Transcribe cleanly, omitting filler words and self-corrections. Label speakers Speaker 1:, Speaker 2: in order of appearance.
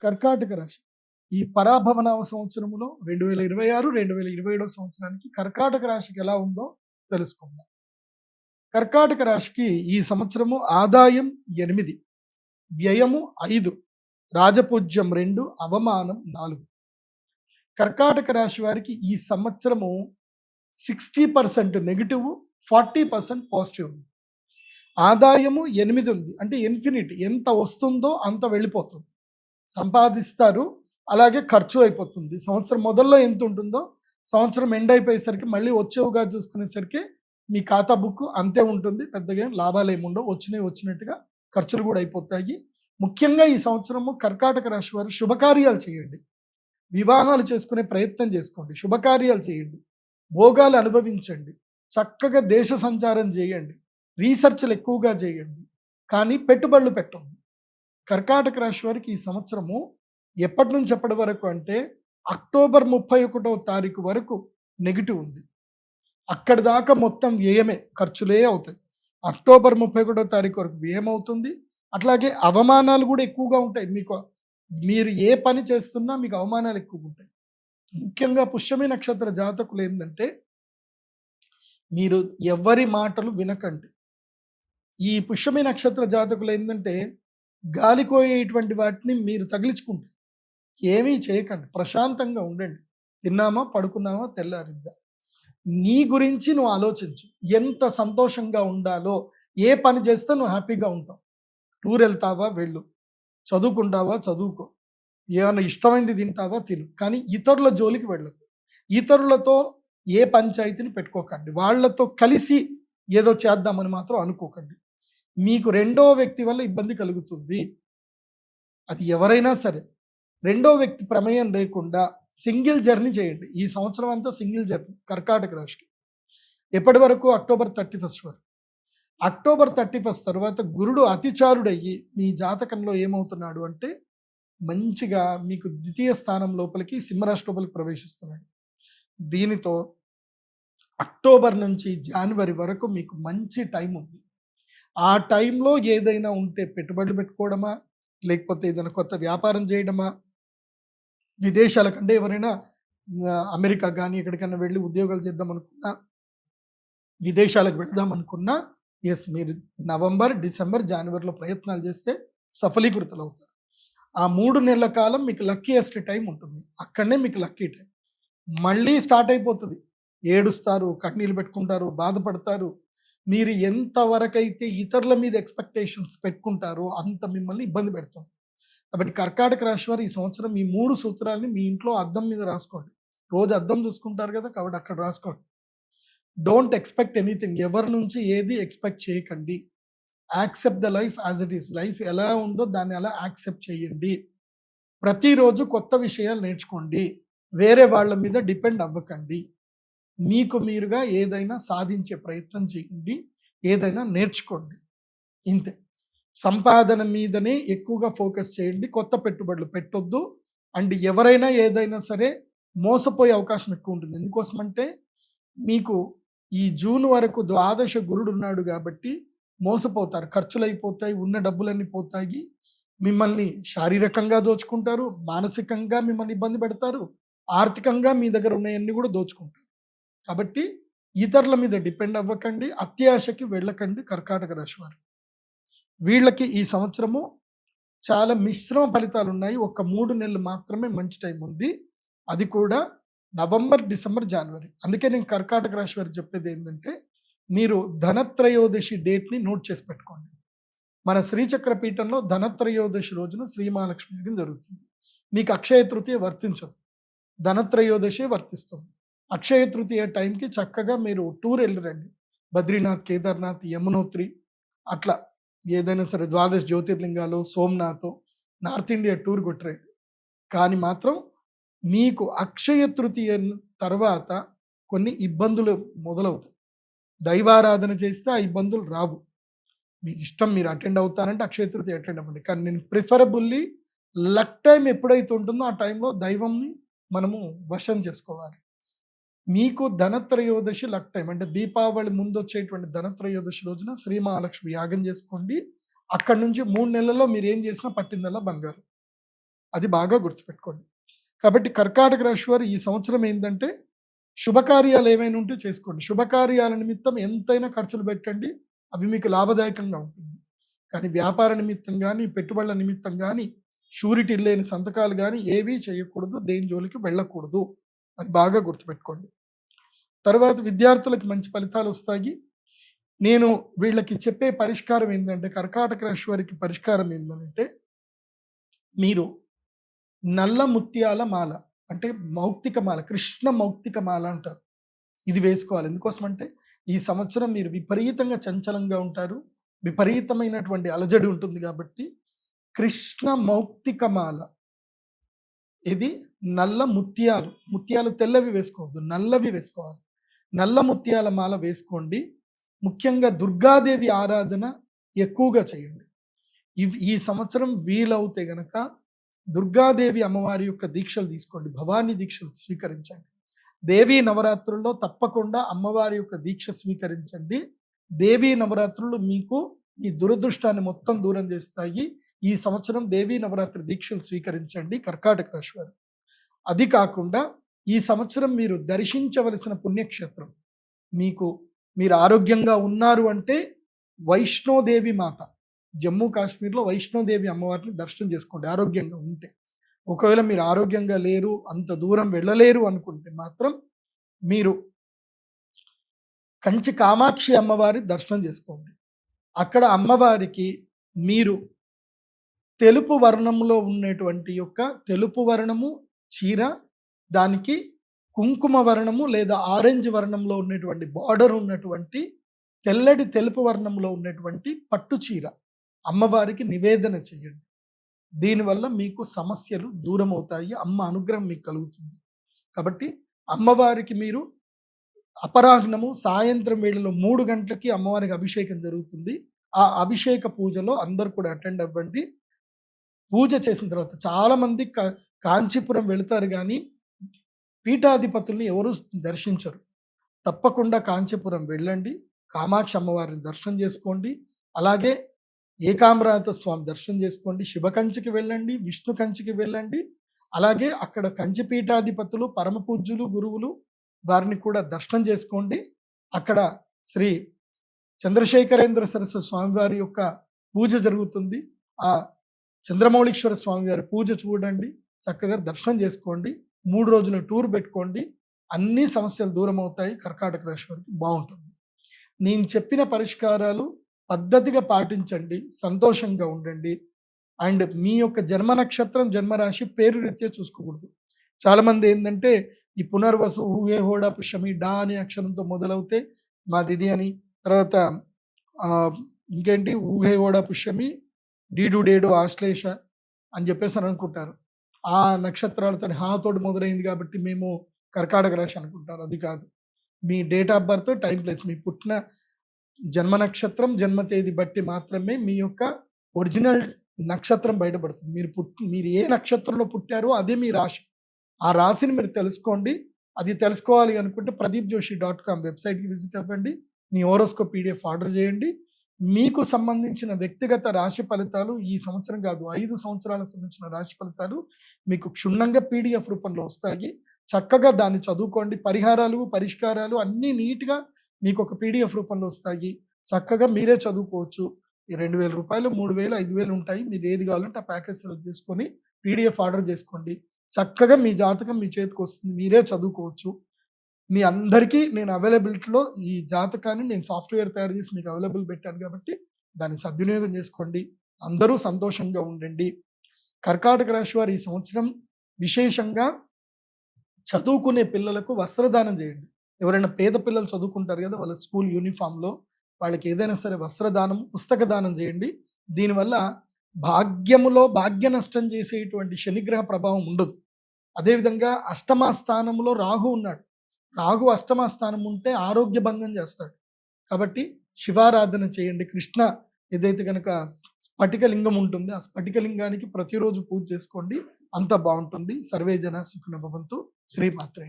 Speaker 1: కర్కాటక రాశి ఈ పరాభవనామ సంవత్సరములో 2026, 2027 సంవత్సరానికి కర్కాటక రాశికి ఎలా ఉందో తెలుసుకుందాం. కర్కాటక రాశికి ఈ సంవత్సరము ఆదాయం 8, వ్యయము 5, రాజపూజ్యం 2, అవమానం 4. కర్కాటక రాశి వారికి ఈ సంవత్సరము 60% నెగిటివ్, 40% పాజిటివ్ ఉంది. ఆదాయము 8 ఉంది, అంటే ఇన్ఫినిటీ, ఎంత వస్తుందో అంత వెళ్ళిపోతుంది, సంపాదిస్తారు, అలాగే ఖర్చు అయిపోతుంది. సంవత్సరం మొదల్లో ఎంత ఉంటుందో సంవత్సరం ఎండ్ అయిపోయేసరికి మళ్ళీ వచ్చేవుగా చూసుకునేసరికి మీ ఖాతా బుక్ అంతే ఉంటుంది. పెద్దగా లాభాలు ఏముండవు, వచ్చినట్టుగా ఖర్చులు కూడా అయిపోతాయి. ముఖ్యంగా ఈ సంవత్సరము కర్కాటక రాశి వారు శుభకార్యాలు చేయండి, వివాహాలు చేసుకునే ప్రయత్నం చేసుకోండి, శుభకార్యాలు చేయండి, భోగాలు అనుభవించండి, చక్కగా దేశ సంచారం చేయండి, రీసెర్చ్లు ఎక్కువగా చేయండి, కానీ పెట్టుబడులు పెట్టండి. కర్కాటక రాశి వారికి ఈ సంవత్సరము ఎప్పటి నుంచి ఎప్పటి వరకు అంటే అక్టోబర్ 31వ తారీఖు వరకు నెగిటివ్ ఉంది. అక్కడి దాకా మొత్తం వ్యయమే, ఖర్చులే అవుతాయి. అక్టోబర్ 31వ తారీఖు వరకు వ్యయం అవుతుంది. అట్లాగే అవమానాలు కూడా ఎక్కువగా ఉంటాయి. మీరు ఏ పని చేస్తున్నా మీకు అవమానాలు ఎక్కువగా ఉంటాయి. ముఖ్యంగా పుష్యమి నక్షత్ర జాతకులు ఏంటంటే మీరు ఎవరి మాటలు వినకండి. ఈ పుష్యమి నక్షత్ర జాతకులు ఏంటంటే గాలికోయేటువంటి వాటిని మీరు తగిలించుకుంటారు. ఏమీ చేయకండి, ప్రశాంతంగా ఉండండి. తిన్నామా, పడుకున్నామా, తెల్లారిద్దా, నీ గురించి నువ్వు ఆలోచించు. ఎంత సంతోషంగా ఉండాలో, ఏ పని చేస్తే నువ్వు హ్యాపీగా ఉంటావు. టూర్ వెళ్తావా వెళ్ళు, చదువుకుంటావా చదువుకో, ఏమైనా ఇష్టమైంది తింటావా తిను, కానీ ఇతరుల జోలికి వెళ్ళదు. ఇతరులతో ఏ పంచాయతీని పెట్టుకోకండి. వాళ్ళతో కలిసి ఏదో చేద్దామని మాత్రం అనుకోకండి. మీకు రెండో వ్యక్తి వల్ల ఇబ్బంది కలుగుతుంది. అది ఎవరైనా సరే రెండో వ్యక్తి ప్రమేయం లేకుండా సింగిల్ జర్నీ చేయండి. ఈ సంవత్సరం అంతా సింగిల్ జర్నీ కర్కాటక రాశికి. ఎప్పటి వరకు? అక్టోబర్ 31 వరకు. అక్టోబర్ 31 తర్వాత గురుడు అతిచారుడయ్యి మీ జాతకంలో ఏమవుతున్నాడు అంటే మంచిగా మీకు ద్వితీయ స్థానం లోపలికి, సింహరాశి లోపలికి ప్రవేశిస్తున్నాడు. దీనితో అక్టోబర్ నుంచి జనవరి వరకు మీకు మంచి టైం ఉంది. ఆ టైంలో ఏదైనా ఉంటే పెట్టుబడులు పెట్టుకోవడమా, లేకపోతే ఏదైనా కొత్త వ్యాపారం చేయడమా, విదేశాల కంటే ఎవరైనా అమెరికా కానీ ఎక్కడికైనా వెళ్ళి ఉద్యోగాలు చేద్దాం అనుకున్నా, విదేశాలకు వెళదాం అనుకున్నా, ఎస్, మీరు నవంబర్, డిసెంబర్, జనవరిలో ప్రయత్నాలు చేస్తే సఫలీకృతులు అవుతారు. ఆ 3 నెలల కాలం మీకు లక్కీయెస్ట్ టైం ఉంటుంది. అక్కడనే మీకు లక్కీ టైం. మళ్ళీ స్టార్ట్ అయిపోతుంది. ఏడుస్తారు, కన్నీళ్ళు పెట్టుకుంటారు, బాధపడతారు. మీరు ఎంతవరకైతే ఇతరుల మీద ఎక్స్పెక్టేషన్స్ పెట్టుకుంటారో అంత మిమ్మల్ని ఇబ్బంది పెడతాం. కాబట్టి కర్కాటక రాశి వారు ఈ సంవత్సరం ఈ 3 సూత్రాలని మీ ఇంట్లో అద్దం మీద రాసుకోండి. రోజు అద్దం చూసుకుంటారు కదా, కాబట్టి అక్కడ రాసుకోండి. డోంట్ ఎక్స్పెక్ట్ ఎనీథింగ్, ఎవరి నుంచి ఏది ఎక్స్పెక్ట్ చేయకండి. Accept the life as it is. Life ఎలా ఉందో దాన్ని అలా యాక్సెప్ట్ చేయండి. ప్రతిరోజు కొత్త విషయాలు నేర్చుకోండి. వేరే వాళ్ళ మీద డిపెండ్ అవ్వకండి. మీకు మీరుగా ఏదైనా సాధించే ప్రయత్నం చేయండి, ఏదైనా నేర్చుకోండి. ఇంతే. సంపాదన మీదనే ఎక్కువగా ఫోకస్ చేయండి, కొత్త పెట్టుబడులు పెట్టొద్దు. అండ్ ఎవరైనా ఏదైనా సరే మోసపోయే అవకాశం ఎక్కువ ఉంటుంది. ఎందుకోసమంటే మీకు ఈ జూన్ వరకు ద్వాదశ గురుడు ఉన్నాడు కాబట్టి మోసపోతారు, ఖర్చులు అయిపోతాయి, ఉన్న డబ్బులన్నీ పోతాయి, మిమ్మల్ని శారీరకంగా దోచుకుంటారు, మానసికంగా మిమ్మల్ని ఇబ్బంది పెడతారు, ఆర్థికంగా మీ దగ్గర ఉన్నాయన్నీ కూడా దోచుకుంటారు. కాబట్టి ఇతరుల మీద డిపెండ్ అవ్వకండి, అత్యాశకి వెళ్ళకండి. కర్కాటక రాశి వారు వీళ్ళకి ఈ సంవత్సరము చాలా మిశ్రమ ఫలితాలు ఉన్నాయి. ఒక 3 నెలలు మాత్రమే మంచి టైం ఉంది, అది కూడా నవంబర్, డిసెంబర్, జనవరి. అందుకే నేను కర్కాటక రాశి వారికి చెప్పేది ఏంటంటే మీరు ధనత్రయోదశి డేట్ని నోట్ చేసి పెట్టుకోండి. మన శ్రీచక్ర పీఠంలో ధనత్రయోదశి రోజున శ్రీ మహాలక్ష్మి యాగం జరుగుతుంది. మీకు అక్షయ తృతీయ వర్తించదు, ధనత్రయోదశి వర్తిస్తుంది. అక్షయ తృతీయ టైంకి చక్కగా మీరు టూర్ వెళ్ళరండి. బద్రీనాథ్, కేదార్నాథ్, యమునోత్రి, అట్లా ఏదైనా సరే ద్వాదశ జ్యోతిర్లింగాలు, సోమనాథ్, నార్త్ ఇండియా టూర్ కొట్టరండి. కానీ మాత్రం మీకు అక్షయ తృతీయ తర్వాత కొన్ని ఇబ్బందులు మొదలవుతాయి. దైవారాధన చేస్తే ఆ ఇబ్బందులు రావు. మీకు ఇష్టం, మీరు అటెండ్ అవుతారంటే అక్షయ తృతీయ అటెండ్ అవ్వండి. కానీ నేను ప్రిఫరబుల్లీ లక్ టైం ఎప్పుడైతే ఉంటుందో ఆ టైంలో దైవంని మనము వశం చేసుకోవాలి. మీకు ధనత్రయోదశి లక్ టైం, అంటే దీపావళి ముందు వచ్చేటువంటి ధనత్రయోదశి రోజున శ్రీ మహాలక్ష్మి యాగం చేసుకోండి. అక్కడి నుంచి 3 నెలల్లో మీరు ఏం చేసినా పట్టిందల్లా బంగారం. అది బాగా గుర్తుపెట్టుకోండి. కాబట్టి కర్కాటక రాశి వారు ఈ సంవత్సరం ఏందంటే శుభకార్యాలు ఏమైనా ఉంటే చేసుకోండి. శుభకార్యాల నిమిత్తం ఎంతైనా ఖర్చులు పెట్టండి. అవి మీకు లాభదాయకంగా ఉంటుంది. కానీ వ్యాపార నిమిత్తం గానీ, పెట్టుబడుల నిమిత్తం గానీ, షూరిటీ లేని సంతకాలు గానీ ఏవీ చేయకూడదు. దేని జోలికి వెళ్ళకూడదు. అది బాగా గుర్తుపెట్టుకోండి. తర్వాత విద్యార్థులకు మంచి ఫలితాలొస్తాయి. నేను వీళ్ళకి చెప్పే పరిష్కారం ఏందంటే, కర్కాటక రాశి వారికి పరిష్కారం ఏందనంటే, మీరు నల్ల ముత్యాల మాల అంటే మౌక్తిక మాల, కృష్ణ మౌక్తిక మాల అంటారు. ఇది వేసుకోవాలి. ఎందుకోసమంటే, ఈ సంవత్సరం మీరు విపరీతంగా చంచలంగా ఉంటారు. విపరీతమైనటువంటి అలజడి ఉంటుంది కాబట్టి, కృష్ణ మౌక్తిక మాల ఇది నల్ల ముత్యాలు, ముత్యాలు తెల్లవి వేసుకోవద్దు, నల్లవి వేసుకోవాలి. నల్ల ముత్యాల మాల వేసుకోండి. ముఖ్యంగా దుర్గాదేవి ఆరాధన ఎక్కువగా చేయండి. ఈ సంవత్సరం వీలవుతే గనక దుర్గాదేవి అమ్మవారి యొక్క దీక్షలు తీసుకోండి, భవానీ దీక్షలు స్వీకరించండి. దేవీ నవరాత్రుల్లో తప్పకుండా అమ్మవారి యొక్క దీక్ష స్వీకరించండి. దేవీ నవరాత్రులు మీకు మీ దురదృష్టాన్ని మొత్తం దూరం చేస్తాయి. ఈ సంవత్సరం దేవీ నవరాత్రి దీక్షలు స్వీకరించండి కర్కాటక రాశి వారు. అది కాకుండా ఈ సంవత్సరం మీరు దర్శించవలసిన పుణ్యక్షేత్రం, మీరు ఆరోగ్యంగా ఉన్నారు అంటే వైష్ణోదేవి మాత, జమ్మూ కాశ్మీర్లో వైష్ణోదేవి అమ్మవారిని దర్శనం చేసుకోండి ఆరోగ్యంగా ఉంటే. ఒకవేళ మీరు ఆరోగ్యంగా లేరు, అంత దూరం వెళ్ళలేరు అనుకుంటే మాత్రం మీరు కంచి కామాక్షి అమ్మవారి దర్శనం చేసుకోండి. అక్కడ అమ్మవారికి మీరు తెలుపు వర్ణంలో ఉన్నటువంటి తెలుపు వర్ణము చీర, దానికి కుంకుమ వర్ణము లేదా ఆరెంజ్ వర్ణంలో ఉన్నటువంటి బార్డర్ ఉన్నటువంటి తెల్లటి తెలుపు వర్ణంలో ఉన్నటువంటి పట్టు చీర అమ్మవారికి నివేదన చేయండి. దీనివల్ల మీకు సమస్యలు దూరం అవుతాయి. అమ్మ అనుగ్రహం మీకు కలుగుతుంది. కాబట్టి అమ్మవారికి మీరు అపరాహ్నము సాయంత్రం వేళలో 3 గంటలకి అమ్మవారికి అభిషేకం జరుగుతుంది. ఆ అభిషేక పూజలో అందరూ కూడా అటెండ్ అవ్వండి. పూజ చేసిన తర్వాత చాలామంది కాంచీపురం వెళతారు కానీ పీఠాధిపతుల్ని ఎవరు దర్శించరు. తప్పకుండా కాంచీపురం వెళ్ళండి, కామాక్షి అమ్మవారిని దర్శనం చేసుకోండి. అలాగే ఏకాంబరనాథ స్వామి దర్శనం చేసుకోండి. శివ కంచికి వెళ్ళండి, విష్ణు కంచికి వెళ్ళండి. అలాగే అక్కడ కంచి పీఠాధిపతులు, పరమ పూజ్యులు, గురువులు వారిని కూడా దర్శనం చేసుకోండి. అక్కడ శ్రీ చంద్రశేఖరేంద్ర సరస్వతి స్వామివారి యొక్క పూజ జరుగుతుంది. ఆ చంద్రమౌళీశ్వర స్వామి వారి పూజ చూడండి, చక్కగా దర్శనం చేసుకోండి. 3 రోజుల టూర్ పెట్టుకోండి. అన్ని సమస్యలు దూరం అవుతాయి. కర్కాటక రాశి వారికి బాగుంటుంది. నేను చెప్పిన పరిష్కారాలు పద్ధతిగా పాటించండి, సంతోషంగా ఉండండి. అండ్ మీ యొక్క జన్మ నక్షత్రం, జన్మరాశి పేరు రీత్యా చూసుకోకూడదు. చాలామంది ఏంటంటే ఈ పునర్వసు, ఊహే, హోడా, పుష్యమి, డా అనే అక్షరంతో మొదలవుతే మాదిది అని, తర్వాత ఇంకేంటి ఊహే, హోడా, పుష్యమి, డీడు, డేడు, ఆశ్లేష అని చెప్పేసి అని అనుకుంటారు. ఆ నక్షత్రాలతో హాతోటి మొదలైంది కాబట్టి మేము కర్కాటక రాశి అనుకుంటారు. అది కాదు. మీ date of birth, time, place, మీ పుట్టిన జన్మ నక్షత్రం, జన్మ తేదీ బట్టి మాత్రమే మీ యొక్క ఒరిజినల్ నక్షత్రం బయటపడుతుంది. మీరు ఏ నక్షత్రంలో పుట్టారో అదే మీ రాశి. ఆ రాశిని మీరు తెలుసుకోండి. అది తెలుసుకోవాలి అనుకుంటే pradeepjoshi.com వెబ్సైట్కి విజిట్ అవ్వండి. మీ హోరోస్కోప్ PDF ఆర్డర్ చేయండి. మీకు సంబంధించిన వ్యక్తిగత రాశి ఫలితాలు ఈ సంవత్సరం కాదు, 5 సంవత్సరాలకు సంబంధించిన రాశి ఫలితాలు మీకు క్షుణ్ణంగా PDF రూపంలో వస్తాయి. చక్కగా దాన్ని చదువుకోండి. పరిహారాలు, పరిష్కారాలు అన్నీ నీట్గా మీకు ఒక PDF రూపంలో వస్తాయి. చక్కగా మీరే చదువుకోవచ్చు. ఈ 2000 రూపాయలు, 3000, 5000 ఉంటాయి. మీరు ఏది కావాలంటే ఆ ప్యాకేజ్ సెలెక్ట్ చేసుకొని PDF ఆర్డర్ చేసుకోండి. చక్కగా మీ జాతకం మీ చేతికి వస్తుంది. మీరే చదువుకోవచ్చు. మీ అందరికీ నేను అవైలబిలిటీలో ఈ జాతకాన్ని నేను సాఫ్ట్వేర్ తయారు చేసి మీకు అవైలబుల్ పెట్టాను కాబట్టి దాన్ని సద్వినియోగం చేసుకోండి. అందరూ సంతోషంగా ఉండండి. కర్కాటక రాశి వారు ఈ సంవత్సరం విశేషంగా చదువుకునే పిల్లలకు వస్త్రదానం చేయండి. ఎవరైనా పేద పిల్లలు చదువుకుంటారు కదా, వాళ్ళ స్కూల్ యూనిఫామ్లో వాళ్ళకి ఏదైనా సరే వస్త్రదానం, పుస్తక దానం చేయండి. దీనివల్ల భాగ్య నష్టం చేసేటువంటి శనిగ్రహ ప్రభావం ఉండదు. అదేవిధంగా అష్టమ స్థానంలో రాహు ఉన్నాడు. రాహు అష్టమ స్థానం ఉంటే ఆరోగ్య భంగం చేస్తాడు. కాబట్టి శివారాధన చేయండి. కృష్ణ ఏదైతే కనుక స్ఫటికలింగం ఉంటుంది, ఆ స్ఫటికలింగానికి ప్రతిరోజు పూజ చేసుకోండి. అంత బాగుంటుంది. సర్వే జన సుఖినో భవంతు. శ్రీమాత్రే.